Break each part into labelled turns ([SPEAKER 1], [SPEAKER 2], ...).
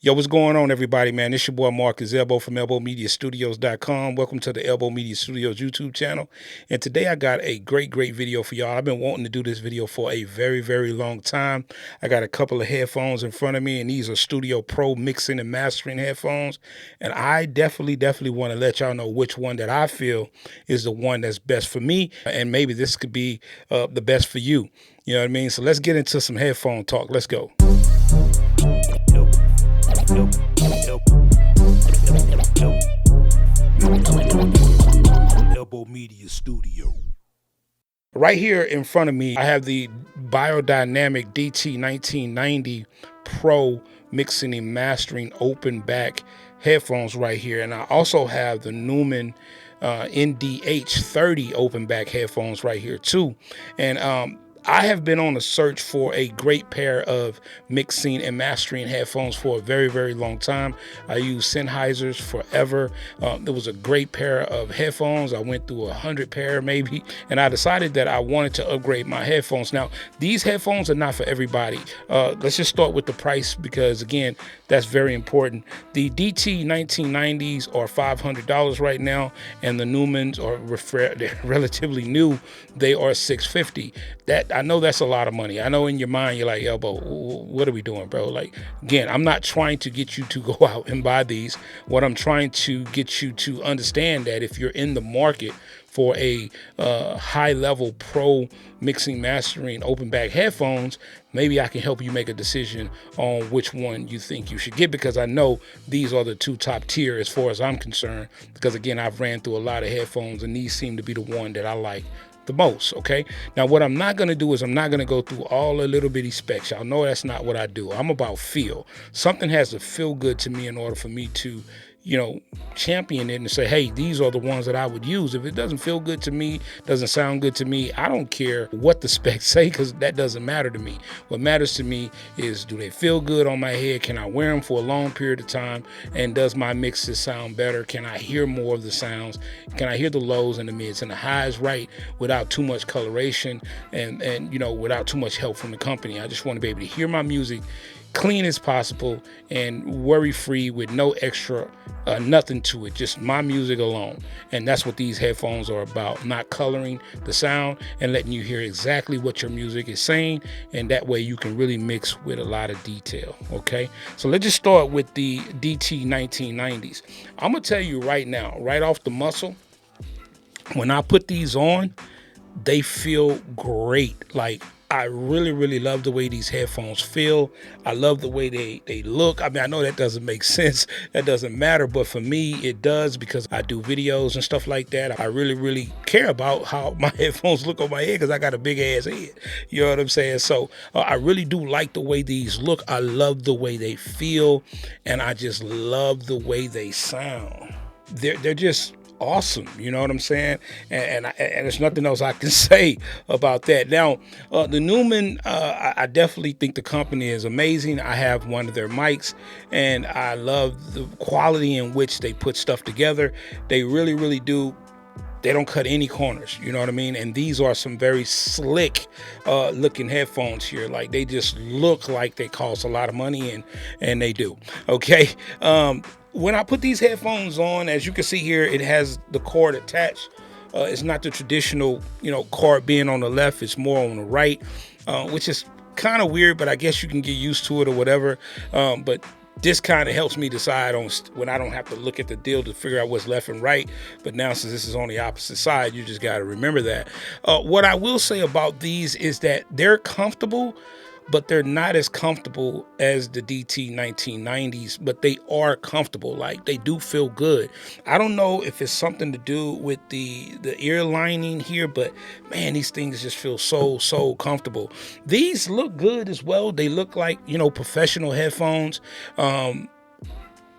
[SPEAKER 1] Yo, what's going on, everybody, man? It's your boy Marcus Elbow from ElbowMediaStudios.com. Welcome to the Elbow Media Studios YouTube channel. And today I got a great video for y'all. I've been wanting to do this video for a very long time. I got a couple of headphones in front of me, and these are Studio Pro mixing and mastering headphones. And I definitely want to let y'all know which one that I feel is the one that's best for me. And maybe this could be the best for you. You know what I mean? So let's get into some headphone talk. Let's go. Elbow Media Studio. Right here in front of me, I have the Beyerdynamic DT 1990 Pro mixing and mastering open back headphones right here. And I also have the Neumann NDH 30 open back headphones right here too. And I have been on a search for a great pair of mixing and mastering headphones for a very long time. I used Sennheisers forever. There was a great pair of headphones. I went through 100 pair maybe, and I decided that I wanted to upgrade my headphones. Now, these headphones are not for everybody. Let's just start with the price because, again, that's very important. The DT 1990s are $500 right now, and the Neumanns are they're relatively new. They are $650. I know that's a lot of money. I know in your mind you're like, Elbow, what are we doing, bro? Like, again, I'm not trying to get you to go out and buy these. What I'm trying to get you to understand that if you're in the market for a high-level pro mixing, mastering, open back headphones, maybe I can help you make a decision on which one you think you should get, because I know these are the two top tier as far as I'm concerned, because again, I've ran through a lot of headphones and these seem to be the one that I like the most. Okay, now what I'm not going to do is I'm not going to go through all the little bitty specs. Y'all know that's not what I do. I'm about feel. Something has to feel good to me in order for me to, you know, champion it and say, hey, these are the ones that I would use. If it doesn't feel good to me, doesn't sound good to me, I don't care what the specs say, because that doesn't matter to me. What matters to me is, do they feel good on my head? Can I wear them for a long period of time? And does my mixes sound better? Can I hear more of the sounds? Can I hear the lows and the mids and the highs right without too much coloration and you know, without too much help from the company? I just want to be able to hear my music clean as possible and worry-free with no extra nothing to it, just my music alone. And that's what these headphones are about, not coloring the sound and letting you hear exactly what your music is saying, and that way you can really mix with a lot of detail. Okay, so let's just start with the DT 1990s. I'm gonna tell you right now, right off the muscle, when I put these on, they feel great. Like, I really love the way these headphones feel. I love the way they look. I mean, I know that doesn't make sense. That doesn't matter. But for me, it does, because I do videos and stuff like that. I really care about how my headphones look on my head, because I got a big ass head. You know what I'm saying? So I really do like the way these look. I love the way they feel. And I just love the way they sound. They're just awesome, you know what I'm saying? And there's nothing else I can say about that. Now, the Neumann, I definitely think the company is amazing. I have one of their mics, and I love the quality in which they put stuff together. They really do. They don't cut any corners, you know what I mean? And these are some very slick looking headphones here. Like, they just look like they cost a lot of money, and they do. Okay. When I put these headphones on, as you can see here, it has the cord attached. It's not the traditional, you know, cord being on the left. It's more on the right, which is kind of weird, but I guess you can get used to it or whatever. But this kind of helps me decide on when I don't have to look at the deal to figure out what's left and right. But now, since this is on the opposite side, you just got to remember that. What I will say about these is that they're comfortable, but they're not as comfortable as the DT 1990s, but they are comfortable. Like, they do feel good. I don't know if it's something to do with the ear lining here, but man, these things just feel so comfortable. These look good as well. They look like, you know, professional headphones.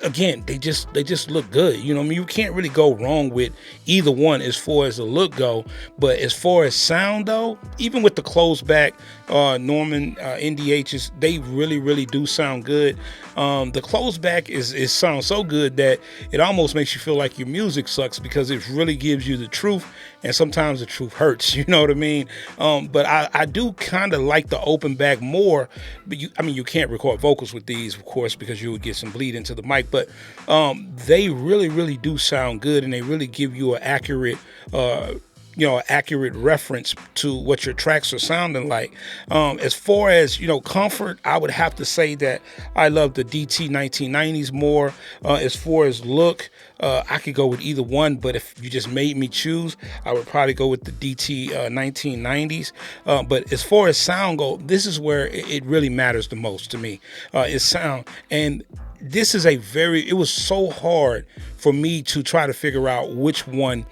[SPEAKER 1] again, they just look good. You know what I mean? You can't really go wrong with either one as far as the look go. But as far as sound though, even with the closed back Neumann NDHs, they really do sound good. The closed back is sounds so good that it almost makes you feel like your music sucks, because it really gives you the truth, and sometimes the truth hurts. You know what I mean? But I do kind of like the open back more. But you can't record vocals with these, of course, because you would get some bleed into the mic. But they really do sound good, and they really give you an accurate accurate reference to what your tracks are sounding like. As far as, comfort, I would have to say that I love the DT 1990s more. As far as look, I could go with either one, but if you just made me choose, I would probably go with the DT 1990s. But as far as sound go, this is where it really matters the most to me, is sound. And this is it was so hard for me to try to figure out which one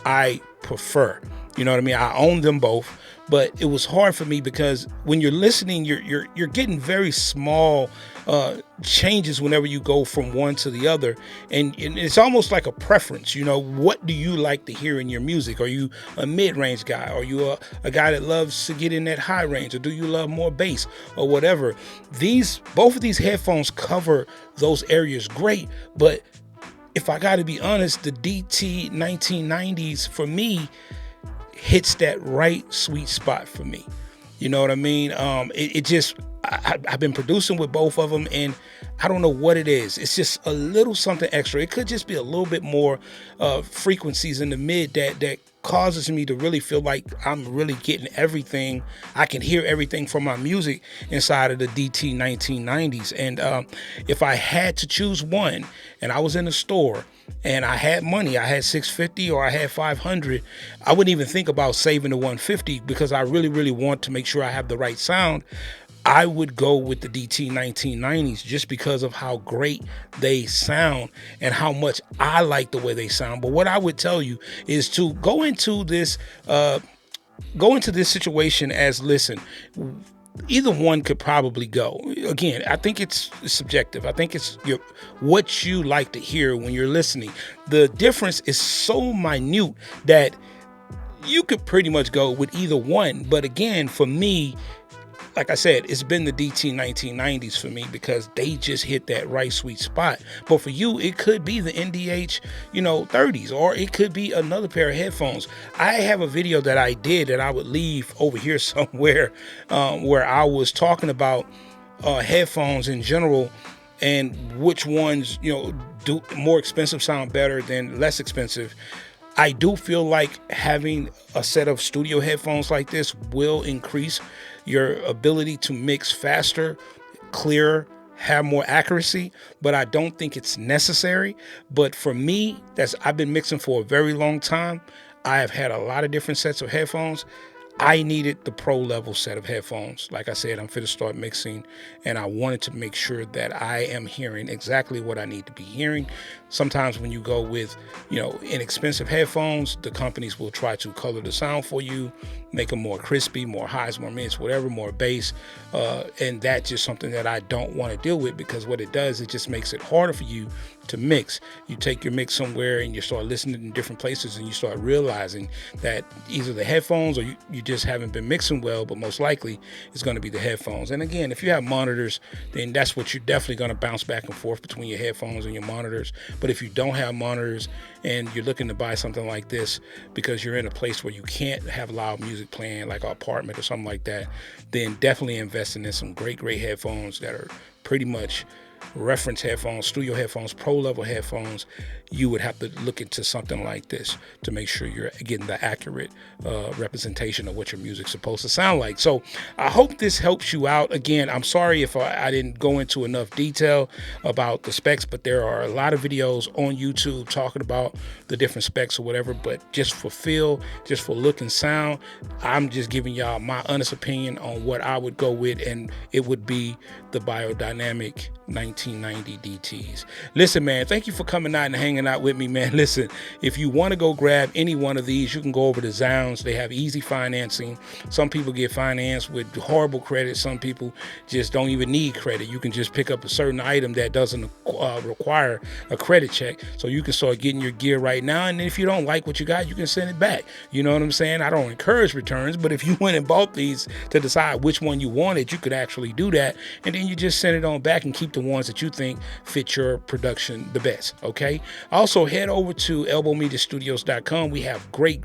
[SPEAKER 1] I prefer. You know what I mean? I own them both, but it was hard for me because when you're listening, you're getting very small changes whenever you go from one to the other, and it's almost like a preference. What do you like to hear in your music? Are you a mid-range guy? Are you a guy that loves to get in that high range, or do you love more bass or whatever? Both of these headphones cover those areas great, but if I got to be honest, the DT 1990s for me hits that right sweet spot for me. You know what I mean? I've been producing with both of them, and I don't know what it is. It's just a little something extra. It could just be a little bit more frequencies in the mid that causes me to really feel like I'm really getting everything. I can hear everything from my music inside of the DT 1990s. And if I had to choose one, and I was in the store and I had money, I had $650 or I had $500, I wouldn't even think about saving the $150, because I really want to make sure I have the right sound. I would go with the DT 1990s just because of how great they sound and how much I like the way they sound. But what I would tell you is to go into this situation as, listen, either one could probably go. Again, I think it's subjective. I think it's what you like to hear when you're listening. The difference is so minute that you could pretty much go with either one. But again, for me, like I said, it's been the DT 1990s for me, because they just hit that right sweet spot. But for you, it could be the NDH, 30s, or it could be another pair of headphones. I have a video that I did that I would leave over here somewhere, where I was talking about headphones in general, and which ones, do more expensive sound better than less expensive. I do feel like having a set of studio headphones like this will increase your ability to mix faster, clearer, have more accuracy, but I don't think it's necessary. But for me, I've been mixing for a very long time. I have had a lot of different sets of headphones. I needed the pro level set of headphones. Like I said, I'm fit to start mixing, and I wanted to make sure that I am hearing exactly what I need to be hearing. Sometimes when you go with, inexpensive headphones, the companies will try to color the sound for you, make them more crispy, more highs, more mids, whatever, more bass. And that's just something that I don't want to deal with, because what it does, it just makes it harder for you to mix. You take your mix somewhere and you start listening in different places, and you start realizing that either the headphones or you just haven't been mixing well, but most likely it's going to be the headphones. And again, if you have monitors, then that's what you're definitely going to bounce back and forth between your headphones and your monitors. But if you don't have monitors and you're looking to buy something like this because you're in a place where you can't have loud music playing, like an apartment or something like that, then definitely investing in some great headphones that are pretty much reference headphones, studio headphones, pro level headphones. You would have to look into something like this to make sure you're getting the accurate representation of what your music's supposed to sound like. So I hope this helps you out. Again, I'm sorry if I didn't go into enough detail about the specs, but there are a lot of videos on YouTube talking about the different specs or whatever. But just for feel, just for look and sound, I'm just giving y'all my honest opinion on what I would go with, and it would be the Beyerdynamic 1990 DTs. Listen, man, thank you for coming out and hanging out with me, man. Listen, if you want to go grab any one of these, you can go over to Zounds. They have easy financing. Some people get financed with horrible credit. Some people just don't even need credit. You can just pick up a certain item that doesn't require a credit check, so you can start getting your gear right now. And if you don't like what you got, you can send it back. You know what I'm saying? I don't encourage returns, but if you went and bought these to decide which one you wanted, you could actually do that, and then you just send it on back and keep the ones that you think fit your production the best. Okay. Also, head over to elbowmediastudios.com. We have great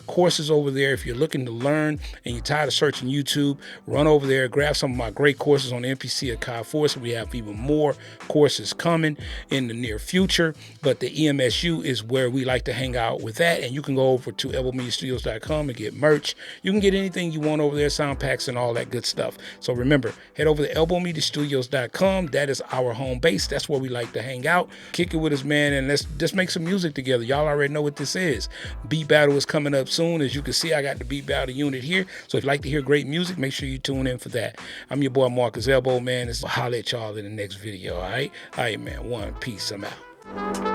[SPEAKER 1] courses over there. If you're looking to learn and you're tired of searching YouTube, run over there, grab some of my great courses on the MPC of Kai Force. We have even more courses coming in the near future, but the EMSU is where we like to hang out with that. And you can go over to elbowmediastudios.com and get merch. You can get anything you want over there, sound packs and all that good stuff. So remember, head over to elbowmediastudios.com. That is our home base. That's where we like to hang out. Kick it with us, man, and let's just make some music together. Y'all already know what this is. Beat Battle is coming up soon. As you can see, I got the Beat Battle unit here. So if you like to hear great music, make sure you tune in for that. I'm your boy Marcus Elbow, man. I'll holler at y'all in the next video, all right? All right, man. One, peace. I'm out.